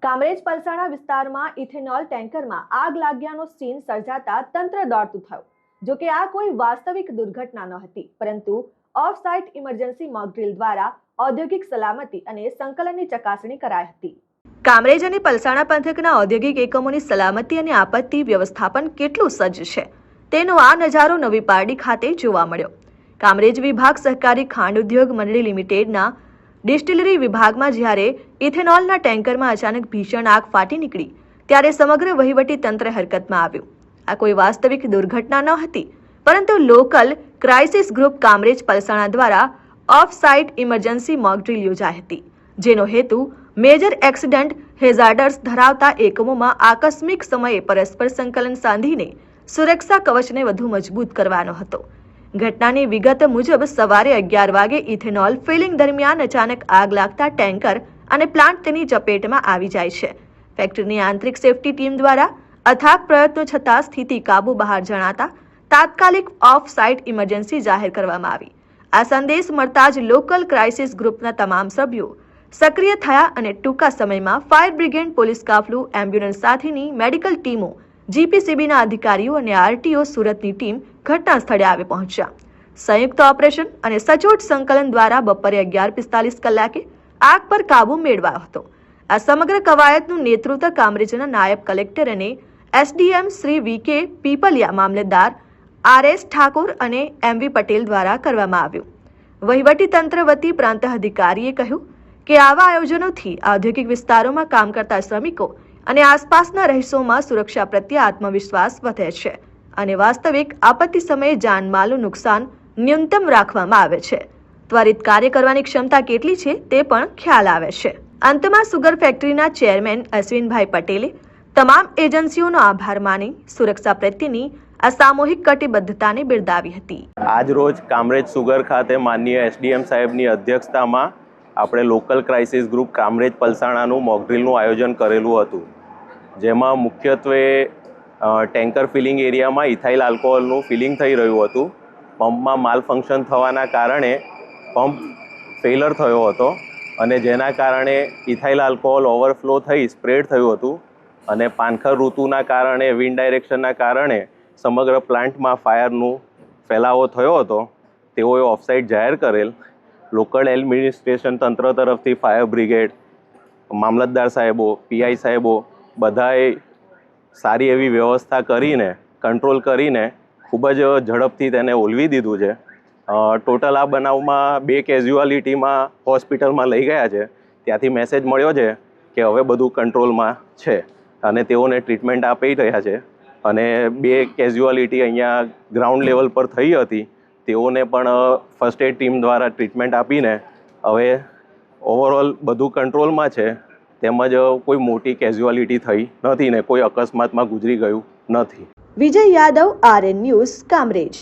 કામરેજ પલસાણા વિસ્તારમાં ઇથેનોલ ટેન્કરમાં આગ લાગ્યાનો સીન સર્જાતા તંત્ર દોડતું થયું। જો કે આ કોઈ વાસ્તવિક દુર્ઘટના ન હતી, પરંતુ of site emergency mock drill દ્વારા ઔદ્યોગિક સલામતી અને સંકલનની ચકાસણી કરાઈ હતી। કામરેજ અને પલસાણા પંથકના ઔદ્યોગિક એકમોની સલામતી અને આપત્તિ વ્યવસ્થાપન કેટલું સજ્જ છે તેનો આ નજારો નવી પારડી ખાતે જોવા મળ્યો। કામરેજ વિભાગ સહકારી ખાંડ ઉદ્યોગ મંડળી લિમિટેડના ડિસ્ટિલરી વિભાગમાં જ્યારે ઇથેનોલના ટેન્કરમાં અચાનક ભીષણ આગ ફાટી નીકળી ત્યારે સમગ્ર વહીવટી તંત્ર હરકતમાં આવ્યું। આ કોઈ વાસ્તવિક દુર્ઘટના ન હતી, પરંતુ local crisis group Kamrej Palsana દ્વારા off site emergency mock drill યોજાઈ હતી, જેનો હેતુ મેજર એક્સિડન્ટ હેઝાર્ડ્સ ધરાવતા એકમોમાં આકસ્મિક સમયે પરસ્પર સંકલન સાધીને સુરક્ષા કવચને વધુ મજબૂત કરવાનો હતો। ઘટનાની વિગત મુજબ સવારે 11 વાગે ઇથેનોલ ફિલિંગ દરમિયાન અચાનક આગ લાગતા ટેન્કર અને પ્લાન્ટ તેની ચપેટમાં આવી જાય છે। ફેક્ટરીની આંતરિક સેફટી ટીમ દ્વારા અથાગ પ્રયત્નો છતાં સ્થિતિ કાબુ બહાર જણાતા તાત્કાલિક ઓફ સાઇટ ઇમરજન્સી જાહેર કરવામાં આવી। આ સંદેશ મળતા જ લોકલ ક્રાઇસિસ ગ્રુપના તમામ સભ્યો સક્રિય થયા અને ટૂંકા સમયમાં ફાયર બ્રિગેડ, પોલીસ કાફલું, એમ્બ્યુલન્સ સાથેની મેડિકલ ટીમો, જીપીસીબીના અધિકારીઓ અને આરટીઓ સુરતની ટીમ ઘટના સ્થળે આવી પહોંચ્યા। સંયુક્ત ઓપરેશન અને સચોટ સંકલન દ્વારા બપોરે 11:45 કલાકે આગ પર કાબુ મેળવાયો હતો। આ સમગ્ર કવાયતનું નેતૃત્વ કામરેજના નાયબ કલેક્ટર અને એસડીએમ શ્રી વીકે પીપલિયા, મામલતદાર આરએસ ઠાકોર અને એમવી પટેલ દ્વારા કરવામાં આવ્યું। વહીવટી તંત્ર વતી પ્રાંત અધિકારીએ કહ્યું કે આવા આયોજનોથી ઔદ્યોગિક વિસ્તારોમાં કામ કરતા શ્રમિકો અને આસપાસના રહીશોમાં સુરક્ષા પ્રત્યે આત્મવિશ્વાસ વધે છે અને વાસ્તવિક આપત્તિ સમયે જાનમાલનું નુકસાન ન્યૂનતમ રાખવામાં આવે છે। ત્વરિત કાર્ય કરવાની ક્ષમતા કેટલી છે તે પણ ખ્યાલ આવે છે। અંતમાં સુગર ફેક્ટરીના ચેરમેન અશ્વિનભાઈ પટેલે તમામ એજન્સીઓનો આભાર માની સુરક્ષા પ્રત્યેની આ સામૂહિક કટિબદ્ધતાને બિરદાવી હતી। આજ રોજ કામરેજ સુગર ખાતે માનનીય એસડીએમ સાહેબની અધ્યક્ષતામાં આપણે લોકલ ક્રાઇસિસ ગ્રુપ કામરેજ પલસાણાનું મોક ડ્રીલનું આયોજન કરેલું હતું, જેમાં મુખ્યત્વે ટેન્કર ફિલિંગ એરિયામાં ઇથાઇલ આલ્કોહોલનું ફિલિંગ થઈ રહ્યું હતું। પંપમાં માલ ફંક્શન થવાના કારણે પંપ ફેલર થયો હતો અને જેના કારણે ઇથાઇલ આલ્કોહોલ ઓવરફ્લો થઈ સ્પ્રેડ થયું હતું અને પાનખર ઋતુના કારણે, વિન્ડ ડાયરેક્શનના કારણે સમગ્ર પ્લાન્ટમાં ફાયરનું ફેલાવો થયો હતો। તેઓએ ઓફસાઇટ જાહેર કરેલ। લોકલ એડમિનિસ્ટ્રેશન તંત્ર તરફથી ફાયર બ્રિગેડ, મામલતદાર સાહેબો, પીઆઈ સાહેબો બધાએ સારી એવી વ્યવસ્થા કરીને, કંટ્રોલ કરીને ખૂબ જ ઝડપથી તેને ઓલવી દીધું છે। ટોટલ આ બનાવમાં 2 કેઝ્યુઆલિટીમાં હોસ્પિટલમાં લઈ ગયા છે। ત્યાંથી મેસેજ મળ્યો છે કે હવે બધું કંટ્રોલમાં છે અને તેઓને ટ્રીટમેન્ટ આપી રહ્યા છે અને 2 કેઝ્યુઆલિટી અહીંયા ગ્રાઉન્ડ લેવલ પર થઈ હતી, તેઓને પણ ફર્સ્ટ એડ ટીમ દ્વારા ટ્રીટમેન્ટ આપીને હવે ઓવરઓલ બધું કંટ્રોલમાં છે, તેમજ કોઈ મોટી કેઝ્યુઆલિટી થઈ નથી ને કોઈ અકસ્માતમાં ગુજરી ગયું નથી। વિજય યાદવ, આરએન ન્યૂઝ, કામરેજ।